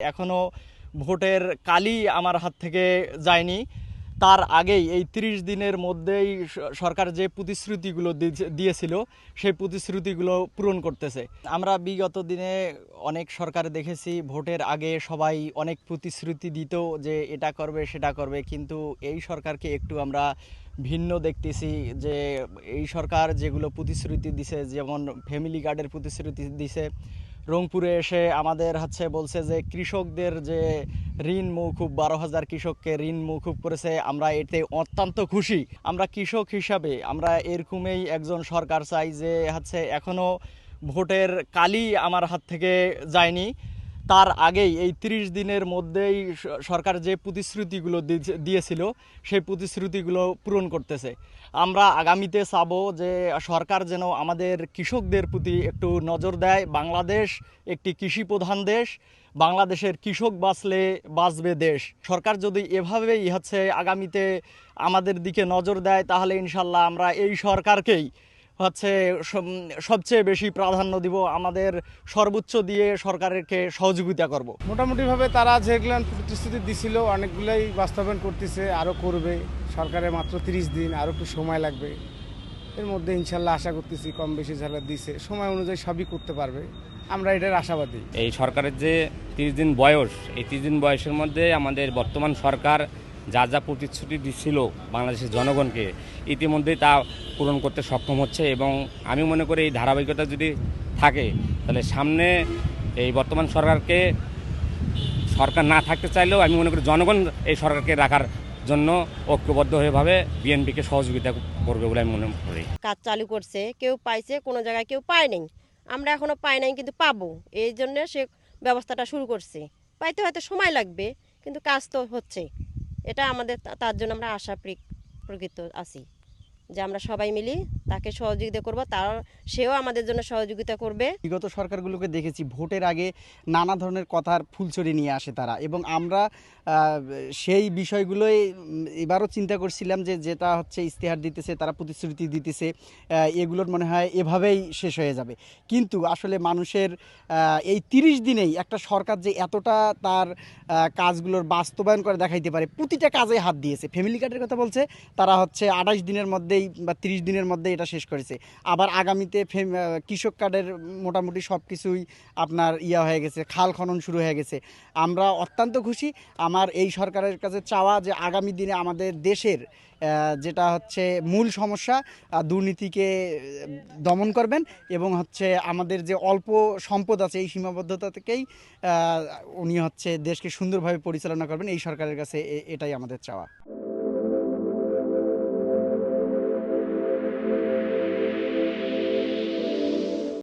এখনো ভোটের কালি আমার হাত থেকে যায়নি। তার আগেই এই ৩০ দিনের মধ্যেই সরকার যে প্রতিশ্রুতিগুলো দিয়েছিল সেই প্রতিশ্রুতিগুলো পূরণ করতেছে। আমরা বিগত দিনে অনেক সরকার দেখেছি ভোটের আগে সবাই অনেক প্রতিশ্রুতি দিত যে এটা করবে সেটা করবে, কিন্তু এই সরকারকে একটু আমরা ভিন্ন দেখতেছি। যে এই সরকার যেগুলো প্রতিশ্রুতি দিছে, যেমন ফ্যামিলি কার্ডের প্রতিশ্রুতি দিছে, রংপুরে এসে আমাদের বলছে যে কৃষকদের যে ঋণ মৌকুব, ১২,০০০ কৃষককে ঋণ মৌকুব করেছে। আমরা এতে অত্যন্ত খুশি। আমরা কৃষক হিসাবে আমরা এরকমই একজন সরকার চাই যে এখনো ভোটের কালি আমার হাত থেকে যায়নি। তার আগেই এই ৩০ দিনের মধ্যেই সরকার যে প্রতিশ্রুতিগুলো দিয়েছিল সেই প্রতিশ্রুতিগুলো পূরণ করতেছে। আমরা আগামীতে চাবো যে সরকার যেন আমাদের কৃষকদের প্রতি একটু নজর দেয়। বাংলাদেশ একটি কৃষি প্রধান দেশ। বাংলাদেশের কৃষক বাঁচলে বাঁচবে দেশ। সরকার যদি এভাবেই আগামীতে আমাদের দিকে নজর দেয়, তাহলে ইনশাল্লাহ আমরা এই সরকারকেই সবচেয়ে বেশি প্রাধান্য দিব। আমাদের সর্বোচ্চ দিয়ে সরকারকে সহযোগিতা করব। মোটামুটিভাবে তারা যেগুলো প্রতিশ্রুতি দিছিল অনেকগুলোই বাস্তবায়ন করতেছে, আরও করবে। সরকারের মাত্র 30 দিন, আরও একটু সময় লাগবে। এর মধ্যে ইনশাল্লাহ আশা করতেছি কম বেশি যারা দিছে সময় অনুযায়ী সবই করতে পারবে, আমরা এটার আশাবাদী। এই সরকারের যে 30 দিন বয়স, এই 30 দিন বয়সের মধ্যে আমাদের বর্তমান সরকার যা যা প্রতিশ্রুতি দিচ্ছিল বাংলাদেশের জনগণকে, ইতিমধ্যেই তা পূরণ করতে সক্ষম হচ্ছে। এবং আমি মনে করি এই ধারাবাহিকতা যদি থাকে, তাহলে সামনে এই বর্তমান সরকারকে, সরকার না থাকতে চাইলেও আমি মনে করি জনগণ এই সরকারকে রাখার জন্য ঐক্যবদ্ধভাবে বিএনপিকে সহযোগিতা করবে বলে আমি মনে করি। কাজ চালু করছে, কেউ পাইছে, কোনো জায়গায় কেউ পায় নাই। আমরা এখনো পাই নাই, কিন্তু পাবো। এই জন্য সে ব্যবস্থাটা শুরু করছে। পাইতে হয়তো সময় লাগবে, কিন্তু কাজ তো হচ্ছে। এটা আমাদের, তার জন্য আমরা আশা প্রকৃত আছি যে আমরা সবাই মিলি তাকে সহযোগিতা করব, সেও আমাদের জন্য সহযোগিতা করবে। বিগত সরকারগুলোকে দেখেছি ভোটের আগে নানা ধরনের কথার ফুলছড়ি নিয়ে আসে তারা, এবং আমরা সেই বিষয়গুলোই এবারও চিন্তা করছিলাম যে যেটা ইশতেহার দিতেছে, তারা প্রতিশ্রুতি দিতেছে, এগুলোর মনে হয় এভাবেই শেষ হয়ে যাবে। কিন্তু আসলে মানুষের এই 30 দিনেই একটা সরকার যে এতটা তার কাজগুলোর বাস্তবায়ন করে দেখাইতে পারে, প্রতিটা কাজে হাত দিয়েছে। ফ্যামিলি কার্ডের কথা বলছে, তারা 28 দিনের মধ্যেই বা 30 দিনের মধ্যে এটা শেষ করেছে। আবার আগামীতে কৃষক কার্ডের মোটামুটি সব কিছুই আপনার হয়ে গেছে, খাল খনন শুরু হয়ে গেছে। আমরা অত্যন্ত খুশি। আমার এই সরকারের কাছে চাওয়া যে আগামী দিনে আমাদের দেশের যেটা মূল সমস্যা, দুর্নীতিকে দমন করবেন, এবং আমাদের যে অল্প সম্পদ আছে এই সীমাবদ্ধতা থেকেই উনি দেশকে সুন্দরভাবে পরিচালনা করবেন। এই সরকারের কাছে এটাই আমাদের চাওয়া।